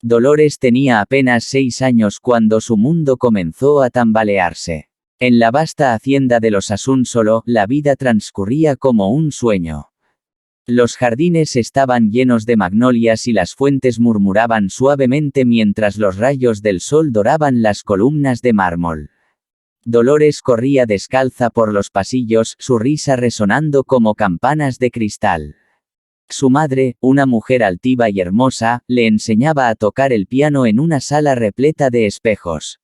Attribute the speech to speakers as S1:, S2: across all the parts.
S1: Dolores tenía apenas 6 años cuando su mundo comenzó a tambalearse. En la vasta hacienda de los Asunsolo, la vida transcurría como un sueño. Los jardines estaban llenos de magnolias y las fuentes murmuraban suavemente mientras los rayos del sol doraban las columnas de mármol. Dolores corría descalza por los pasillos, su risa resonando como campanas de cristal. Su madre, una mujer altiva y hermosa, le enseñaba a tocar el piano en una sala repleta de espejos.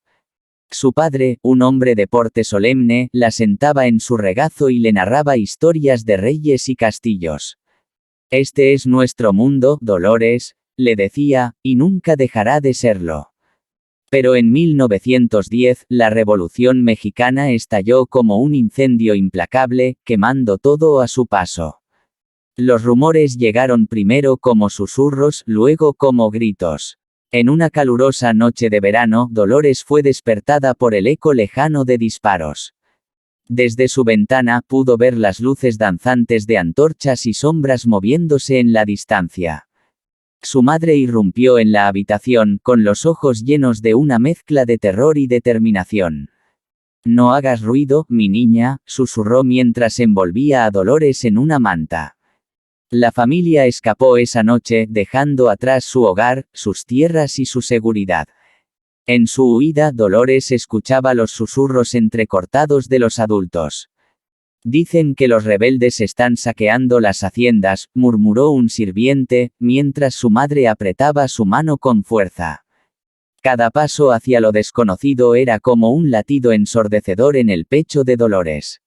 S1: Su padre, un hombre de porte solemne, la sentaba en su regazo y le narraba historias de reyes y castillos. «Este es nuestro mundo, Dolores», le decía, «y nunca dejará de serlo». Pero en 1910, la Revolución Mexicana estalló como un incendio implacable, quemando todo a su paso. Los rumores llegaron primero como susurros, luego como gritos. En una calurosa noche de verano, Dolores fue despertada por el eco lejano de disparos. Desde su ventana pudo ver las luces danzantes de antorchas y sombras moviéndose en la distancia. Su madre irrumpió en la habitación, con los ojos llenos de una mezcla de terror y determinación. «No hagas ruido, mi niña», susurró mientras envolvía a Dolores en una manta. La familia escapó esa noche, dejando atrás su hogar, sus tierras y su seguridad. En su huida, Dolores escuchaba los susurros entrecortados de los adultos. «Dicen que los rebeldes están saqueando las haciendas», murmuró un sirviente, mientras su madre apretaba su mano con fuerza. Cada paso hacia lo desconocido era como un latido ensordecedor en el pecho de Dolores.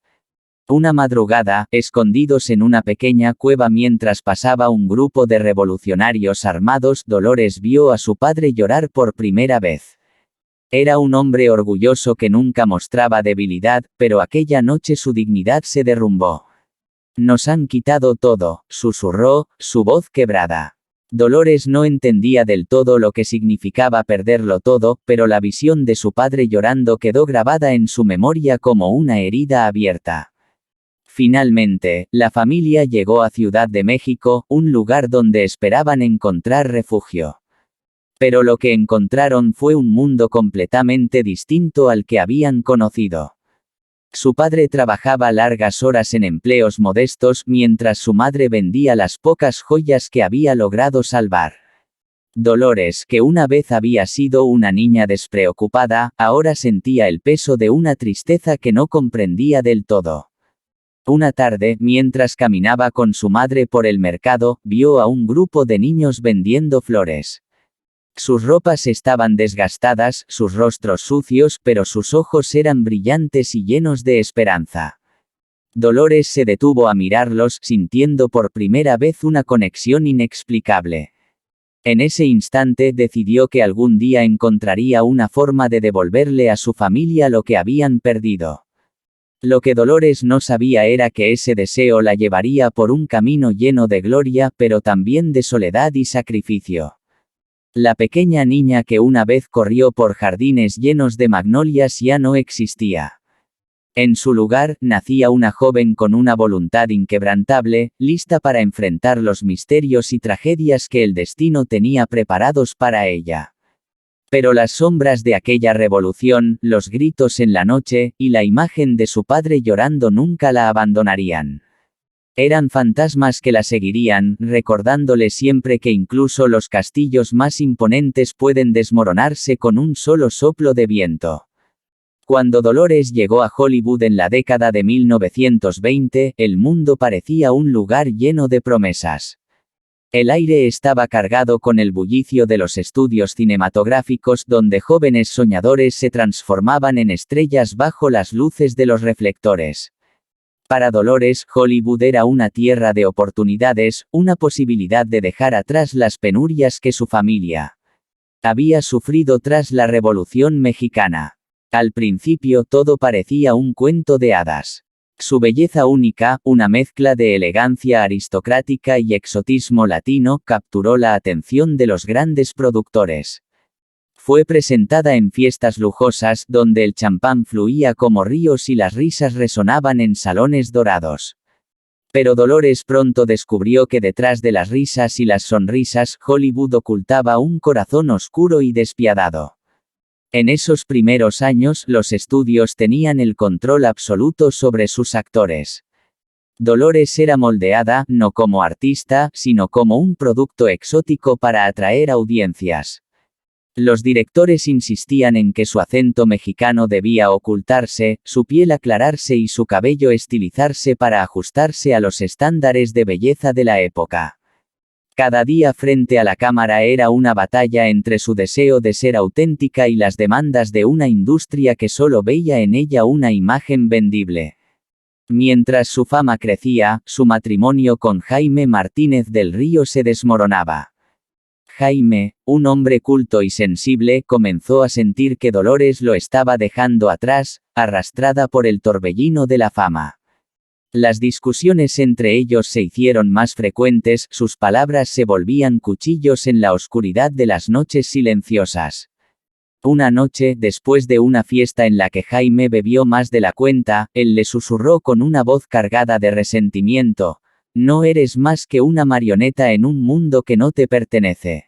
S1: Una madrugada, escondidos en una pequeña cueva mientras pasaba un grupo de revolucionarios armados, Dolores vio a su padre llorar por primera vez. Era un hombre orgulloso que nunca mostraba debilidad, pero aquella noche su dignidad se derrumbó. «Nos han quitado todo», susurró, su voz quebrada. Dolores no entendía del todo lo que significaba perderlo todo, pero la visión de su padre llorando quedó grabada en su memoria como una herida abierta. Finalmente, la familia llegó a Ciudad de México, un lugar donde esperaban encontrar refugio. Pero lo que encontraron fue un mundo completamente distinto al que habían conocido. Su padre trabajaba largas horas en empleos modestos, mientras su madre vendía las pocas joyas que había logrado salvar. Dolores, que una vez había sido una niña despreocupada, ahora sentía el peso de una tristeza que no comprendía del todo. Una tarde, mientras caminaba con su madre por el mercado, vio a un grupo de niños vendiendo flores. Sus ropas estaban desgastadas, sus rostros sucios, pero sus ojos eran brillantes y llenos de esperanza. Dolores se detuvo a mirarlos, sintiendo por primera vez una conexión inexplicable. En ese instante decidió que algún día encontraría una forma de devolverle a su familia lo que habían perdido. Lo que Dolores no sabía era que ese deseo la llevaría por un camino lleno de gloria, pero también de soledad y sacrificio. La pequeña niña que una vez corrió por jardines llenos de magnolias ya no existía. En su lugar, nacía una joven con una voluntad inquebrantable, lista para enfrentar los misterios y tragedias que el destino tenía preparados para ella. Pero las sombras de aquella revolución, los gritos en la noche, y la imagen de su padre llorando nunca la abandonarían. Eran fantasmas que la seguirían, recordándole siempre que incluso los castillos más imponentes pueden desmoronarse con un solo soplo de viento. Cuando Dolores llegó a Hollywood en la década de 1920, el mundo parecía un lugar lleno de promesas. El aire estaba cargado con el bullicio de los estudios cinematográficos donde jóvenes soñadores se transformaban en estrellas bajo las luces de los reflectores. Para Dolores, Hollywood era una tierra de oportunidades, una posibilidad de dejar atrás las penurias que su familia había sufrido tras la Revolución Mexicana. Al principio todo parecía un cuento de hadas. Su belleza única, una mezcla de elegancia aristocrática y exotismo latino, capturó la atención de los grandes productores. Fue presentada en fiestas lujosas, donde el champán fluía como ríos y las risas resonaban en salones dorados. Pero Dolores pronto descubrió que detrás de las risas y las sonrisas, Hollywood ocultaba un corazón oscuro y despiadado. En esos primeros años, los estudios tenían el control absoluto sobre sus actores. Dolores era moldeada, no como artista, sino como un producto exótico para atraer audiencias. Los directores insistían en que su acento mexicano debía ocultarse, su piel aclararse y su cabello estilizarse para ajustarse a los estándares de belleza de la época. Cada día frente a la cámara era una batalla entre su deseo de ser auténtica y las demandas de una industria que solo veía en ella una imagen vendible. Mientras su fama crecía, su matrimonio con Jaime Martínez del Río se desmoronaba. Jaime, un hombre culto y sensible, comenzó a sentir que Dolores lo estaba dejando atrás, arrastrada por el torbellino de la fama. Las discusiones entre ellos se hicieron más frecuentes, sus palabras se volvían cuchillos en la oscuridad de las noches silenciosas. Una noche, después de una fiesta en la que Jaime bebió más de la cuenta, él le susurró con una voz cargada de resentimiento: «No eres más que una marioneta en un mundo que no te pertenece».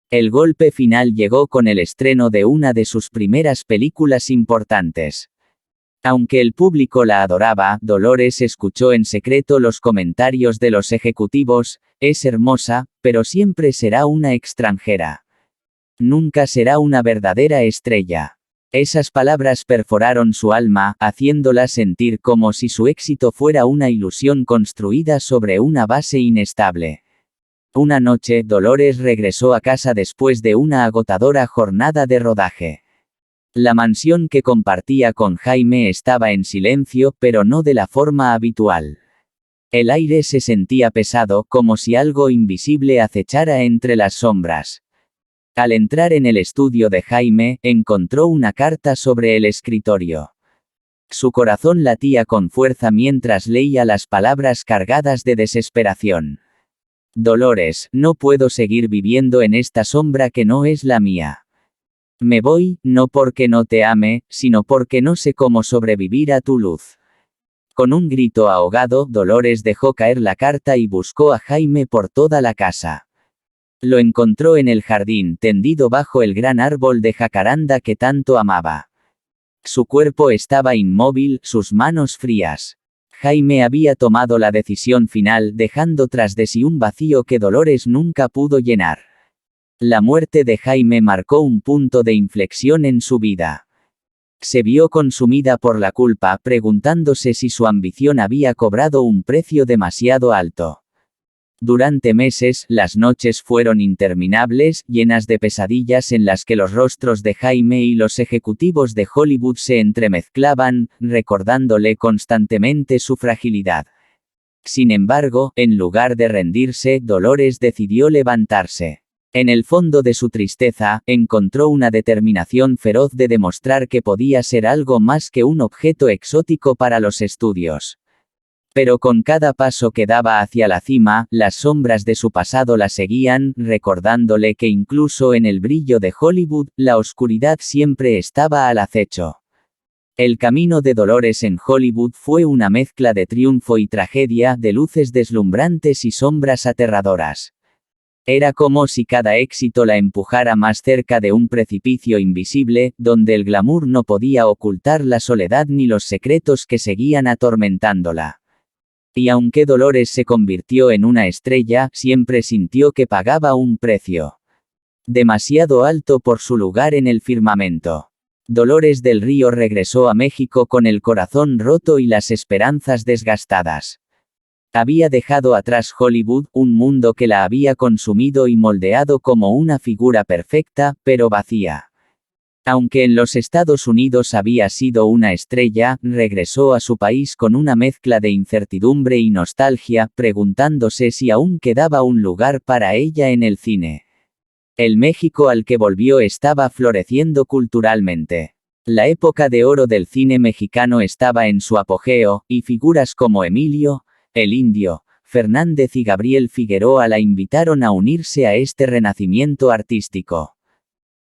S1: El golpe final llegó con el estreno de una de sus primeras películas importantes. Aunque el público la adoraba, Dolores escuchó en secreto los comentarios de los ejecutivos: «Es hermosa, pero siempre será una extranjera. Nunca será una verdadera estrella». Esas palabras perforaron su alma, haciéndola sentir como si su éxito fuera una ilusión construida sobre una base inestable. Una noche, Dolores regresó a casa después de una agotadora jornada de rodaje. La mansión que compartía con Jaime estaba en silencio, pero no de la forma habitual. El aire se sentía pesado, como si algo invisible acechara entre las sombras. Al entrar en el estudio de Jaime, encontró una carta sobre el escritorio. Su corazón latía con fuerza mientras leía las palabras cargadas de desesperación. «Dolores, no puedo seguir viviendo en esta sombra que no es la mía. Me voy, no porque no te ame, sino porque no sé cómo sobrevivir a tu luz». Con un grito ahogado, Dolores dejó caer la carta y buscó a Jaime por toda la casa. Lo encontró en el jardín, tendido bajo el gran árbol de jacaranda que tanto amaba. Su cuerpo estaba inmóvil, sus manos frías. Jaime había tomado la decisión final, dejando tras de sí un vacío que Dolores nunca pudo llenar. La muerte de Jaime marcó un punto de inflexión en su vida. Se vio consumida por la culpa, preguntándose si su ambición había cobrado un precio demasiado alto. Durante meses, las noches fueron interminables, llenas de pesadillas en las que los rostros de Jaime y los ejecutivos de Hollywood se entremezclaban, recordándole constantemente su fragilidad. Sin embargo, en lugar de rendirse, Dolores decidió levantarse. En el fondo de su tristeza, encontró una determinación feroz de demostrar que podía ser algo más que un objeto exótico para los estudios. Pero con cada paso que daba hacia la cima, las sombras de su pasado la seguían, recordándole que incluso en el brillo de Hollywood, la oscuridad siempre estaba al acecho. El camino de Dolores en Hollywood fue una mezcla de triunfo y tragedia, de luces deslumbrantes y sombras aterradoras. Era como si cada éxito la empujara más cerca de un precipicio invisible, donde el glamour no podía ocultar la soledad ni los secretos que seguían atormentándola. Y aunque Dolores se convirtió en una estrella, siempre sintió que pagaba un precio demasiado alto por su lugar en el firmamento. Dolores del Río regresó a México con el corazón roto y las esperanzas desgastadas. Había dejado atrás Hollywood, un mundo que la había consumido y moldeado como una figura perfecta, pero vacía. Aunque en los Estados Unidos había sido una estrella, regresó a su país con una mezcla de incertidumbre y nostalgia, preguntándose si aún quedaba un lugar para ella en el cine. El México al que volvió estaba floreciendo culturalmente. La época de oro del cine mexicano estaba en su apogeo, y figuras como Emilio, el Indio, Fernández y Gabriel Figueroa la invitaron a unirse a este renacimiento artístico.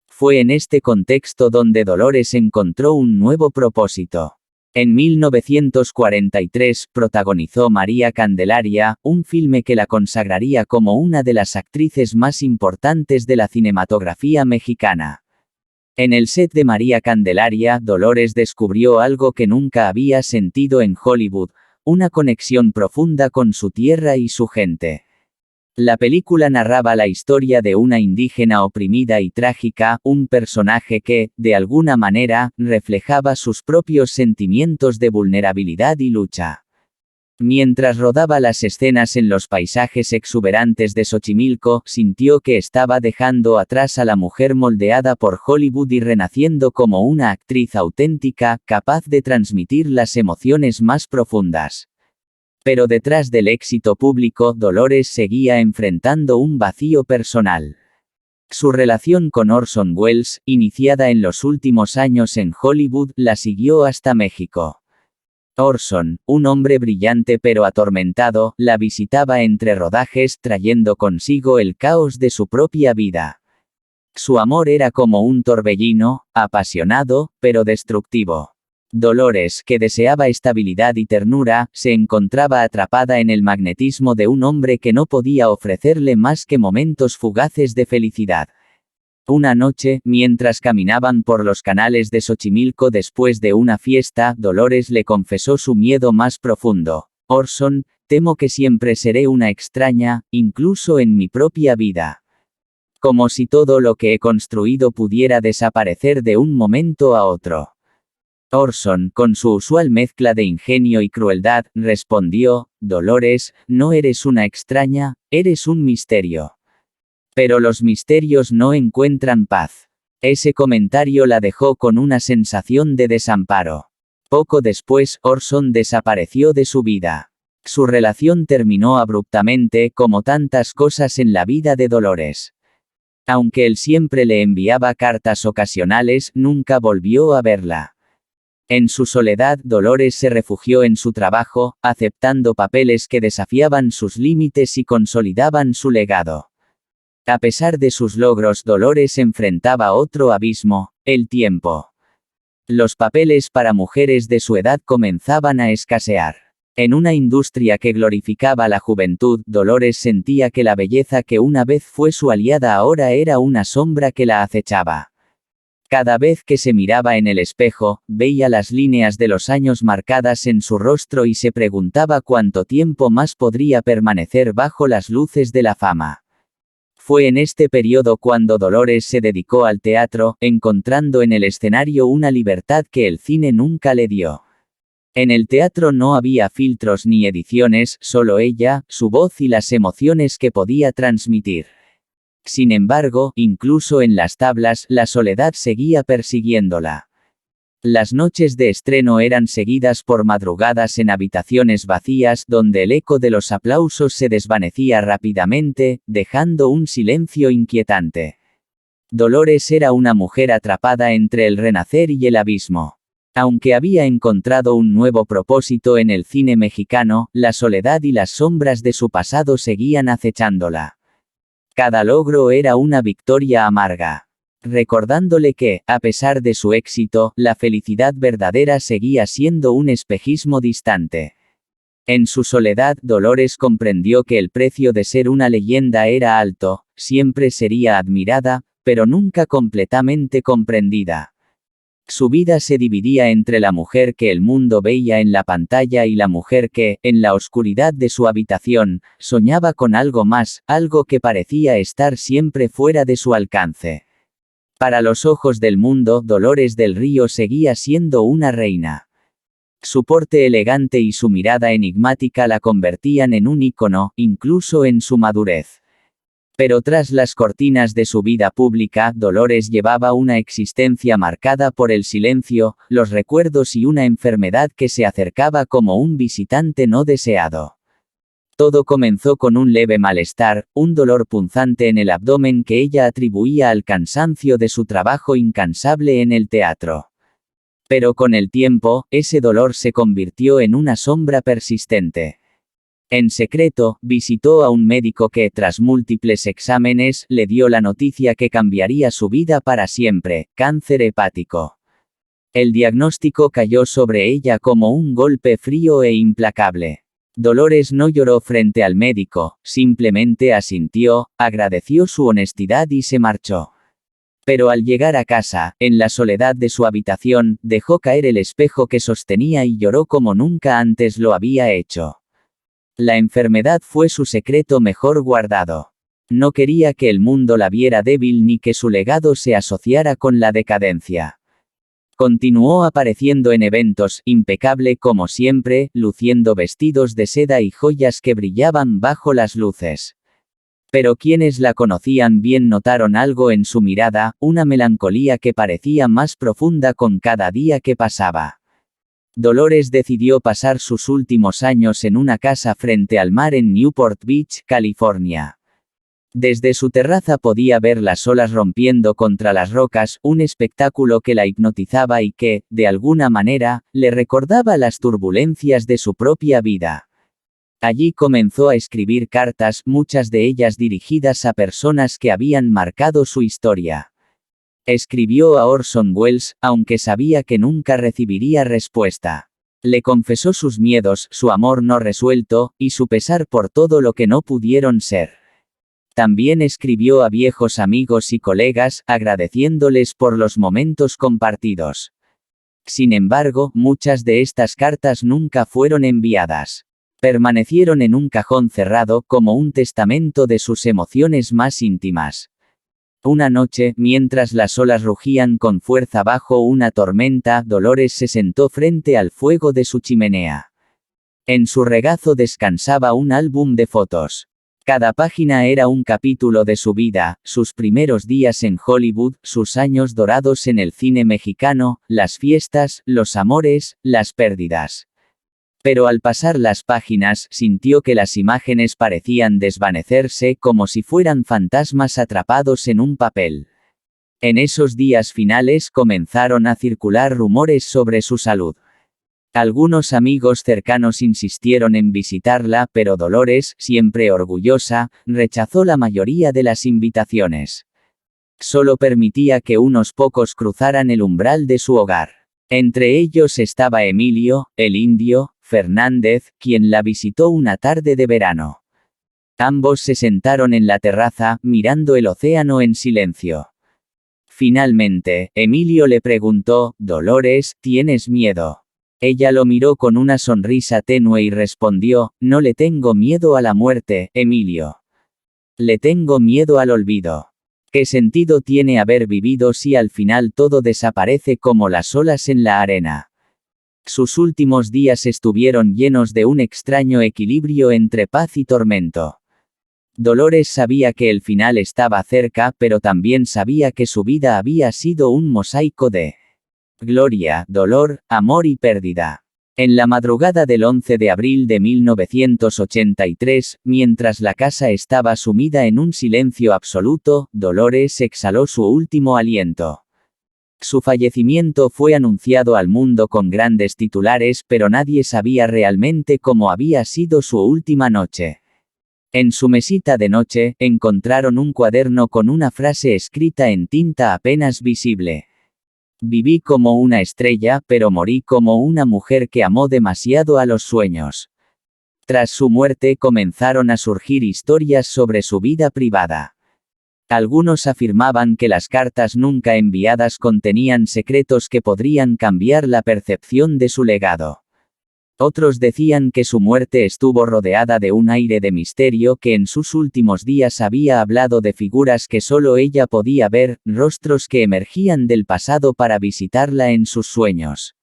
S1: Fue en este contexto donde Dolores encontró un nuevo propósito. En 1943 protagonizó María Candelaria, un filme que la consagraría como una de las actrices más importantes de la cinematografía mexicana. En el set de María Candelaria, Dolores descubrió algo que nunca había sentido en Hollywood, una conexión profunda con su tierra y su gente. La película narraba la historia de una indígena oprimida y trágica, un personaje que, de alguna manera, reflejaba sus propios sentimientos de vulnerabilidad y lucha. Mientras rodaba las escenas en los paisajes exuberantes de Xochimilco, sintió que estaba dejando atrás a la mujer moldeada por Hollywood y renaciendo como una actriz auténtica, capaz de transmitir las emociones más profundas. Pero detrás del éxito público, Dolores seguía enfrentando un vacío personal. Su relación con Orson Welles, iniciada en los últimos años en Hollywood, la siguió hasta México. Orson, un hombre brillante pero atormentado, la visitaba entre rodajes trayendo consigo el caos de su propia vida. Su amor era como un torbellino, apasionado, pero destructivo. Dolores, que deseaba estabilidad y ternura, se encontraba atrapada en el magnetismo de un hombre que no podía ofrecerle más que momentos fugaces de felicidad. Una noche, mientras caminaban por los canales de Xochimilco después de una fiesta, Dolores le confesó su miedo más profundo. Orson, temo que siempre seré una extraña, incluso en mi propia vida. Como si todo lo que he construido pudiera desaparecer de un momento a otro. Orson, con su usual mezcla de ingenio y crueldad, respondió, Dolores, no eres una extraña, eres un misterio. Pero los misterios no encuentran paz. Ese comentario la dejó con una sensación de desamparo. Poco después, Orson desapareció de su vida. Su relación terminó abruptamente, como tantas cosas en la vida de Dolores. Aunque él siempre le enviaba cartas ocasionales, nunca volvió a verla. En su soledad, Dolores se refugió en su trabajo, aceptando papeles que desafiaban sus límites y consolidaban su legado. A pesar de sus logros, Dolores enfrentaba otro abismo, el tiempo. Los papeles para mujeres de su edad comenzaban a escasear. En una industria que glorificaba la juventud, Dolores sentía que la belleza que una vez fue su aliada ahora era una sombra que la acechaba. Cada vez que se miraba en el espejo, veía las líneas de los años marcadas en su rostro y se preguntaba cuánto tiempo más podría permanecer bajo las luces de la fama. Fue en este periodo cuando Dolores se dedicó al teatro, encontrando en el escenario una libertad que el cine nunca le dio. En el teatro no había filtros ni ediciones, solo ella, su voz y las emociones que podía transmitir. Sin embargo, incluso en las tablas, la soledad seguía persiguiéndola. Las noches de estreno eran seguidas por madrugadas en habitaciones vacías donde el eco de los aplausos se desvanecía rápidamente, dejando un silencio inquietante. Dolores era una mujer atrapada entre el renacer y el abismo. Aunque había encontrado un nuevo propósito en el cine mexicano, la soledad y las sombras de su pasado seguían acechándola. Cada logro era una victoria amarga. Recordándole que, a pesar de su éxito, la felicidad verdadera seguía siendo un espejismo distante. En su soledad, Dolores comprendió que el precio de ser una leyenda era alto, siempre sería admirada, pero nunca completamente comprendida. Su vida se dividía entre la mujer que el mundo veía en la pantalla y la mujer que, en la oscuridad de su habitación, soñaba con algo más, algo que parecía estar siempre fuera de su alcance. Para los ojos del mundo, Dolores del Río seguía siendo una reina. Su porte elegante y su mirada enigmática la convertían en un ícono, incluso en su madurez. Pero tras las cortinas de su vida pública, Dolores llevaba una existencia marcada por el silencio, los recuerdos y una enfermedad que se acercaba como un visitante no deseado. Todo comenzó con un leve malestar, un dolor punzante en el abdomen que ella atribuía al cansancio de su trabajo incansable en el teatro. Pero con el tiempo, ese dolor se convirtió en una sombra persistente. En secreto, visitó a un médico que, tras múltiples exámenes, le dio la noticia que cambiaría su vida para siempre: cáncer hepático. El diagnóstico cayó sobre ella como un golpe frío e implacable. Dolores no lloró frente al médico, simplemente asintió, agradeció su honestidad y se marchó. Pero al llegar a casa, en la soledad de su habitación, dejó caer el espejo que sostenía y lloró como nunca antes lo había hecho. La enfermedad fue su secreto mejor guardado. No quería que el mundo la viera débil ni que su legado se asociara con la decadencia. Continuó apareciendo en eventos, impecable como siempre, luciendo vestidos de seda y joyas que brillaban bajo las luces. Pero quienes la conocían bien notaron algo en su mirada, una melancolía que parecía más profunda con cada día que pasaba. Dolores decidió pasar sus últimos años en una casa frente al mar en Newport Beach, California. Desde su terraza podía ver las olas rompiendo contra las rocas, un espectáculo que la hipnotizaba y que, de alguna manera, le recordaba las turbulencias de su propia vida. Allí comenzó a escribir cartas, muchas de ellas dirigidas a personas que habían marcado su historia. Escribió a Orson Welles, aunque sabía que nunca recibiría respuesta. Le confesó sus miedos, su amor no resuelto, y su pesar por todo lo que no pudieron ser. También escribió a viejos amigos y colegas, agradeciéndoles por los momentos compartidos. Sin embargo, muchas de estas cartas nunca fueron enviadas. Permanecieron en un cajón cerrado como un testamento de sus emociones más íntimas. Una noche, mientras las olas rugían con fuerza bajo una tormenta, Dolores se sentó frente al fuego de su chimenea. En su regazo descansaba un álbum de fotos. Cada página era un capítulo de su vida, sus primeros días en Hollywood, sus años dorados en el cine mexicano, las fiestas, los amores, las pérdidas. Pero al pasar las páginas, sintió que las imágenes parecían desvanecerse como si fueran fantasmas atrapados en un papel. En esos días finales comenzaron a circular rumores sobre su salud. Algunos amigos cercanos insistieron en visitarla, pero Dolores, siempre orgullosa, rechazó la mayoría de las invitaciones. Solo permitía que unos pocos cruzaran el umbral de su hogar. Entre ellos estaba Emilio, el indio, Fernández, quien la visitó una tarde de verano. Ambos se sentaron en la terraza, mirando el océano en silencio. Finalmente, Emilio le preguntó, «Dolores, ¿tienes miedo?» Ella lo miró con una sonrisa tenue y respondió, «No le tengo miedo a la muerte, Emilio. Le tengo miedo al olvido. ¿Qué sentido tiene haber vivido si al final todo desaparece como las olas en la arena?» Sus últimos días estuvieron llenos de un extraño equilibrio entre paz y tormento. Dolores sabía que el final estaba cerca, pero también sabía que su vida había sido un mosaico de gloria, dolor, amor y pérdida. En la madrugada del 11 de abril de 1983, mientras la casa estaba sumida en un silencio absoluto, Dolores exhaló su último aliento. Su fallecimiento fue anunciado al mundo con grandes titulares, pero nadie sabía realmente cómo había sido su última noche. En su mesita de noche, encontraron un cuaderno con una frase escrita en tinta apenas visible. «Viví como una estrella, pero morí como una mujer que amó demasiado a los sueños». Tras su muerte comenzaron a surgir historias sobre su vida privada. Algunos afirmaban que las cartas nunca enviadas contenían secretos que podrían cambiar la percepción de su legado. Otros decían que su muerte estuvo rodeada de un aire de misterio, que en sus últimos días había hablado de figuras que solo ella podía ver, rostros que emergían del pasado para visitarla en sus sueños.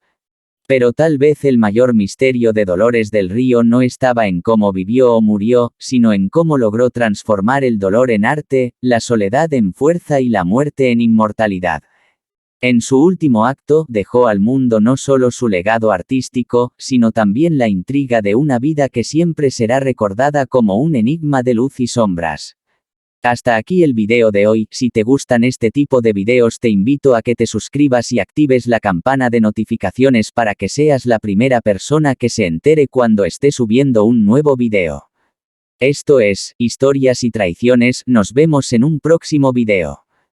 S1: Pero tal vez el mayor misterio de Dolores del Río no estaba en cómo vivió o murió, sino en cómo logró transformar el dolor en arte, la soledad en fuerza y la muerte en inmortalidad. En su último acto, dejó al mundo no solo su legado artístico, sino también la intriga de una vida que siempre será recordada como un enigma de luz y sombras. Hasta aquí el video de hoy. Si te gustan este tipo de videos te invito a que te suscribas y actives la campana de notificaciones para que seas la primera persona que se entere cuando esté subiendo un nuevo video. Esto es, Historias y Traiciones, nos vemos en un próximo video.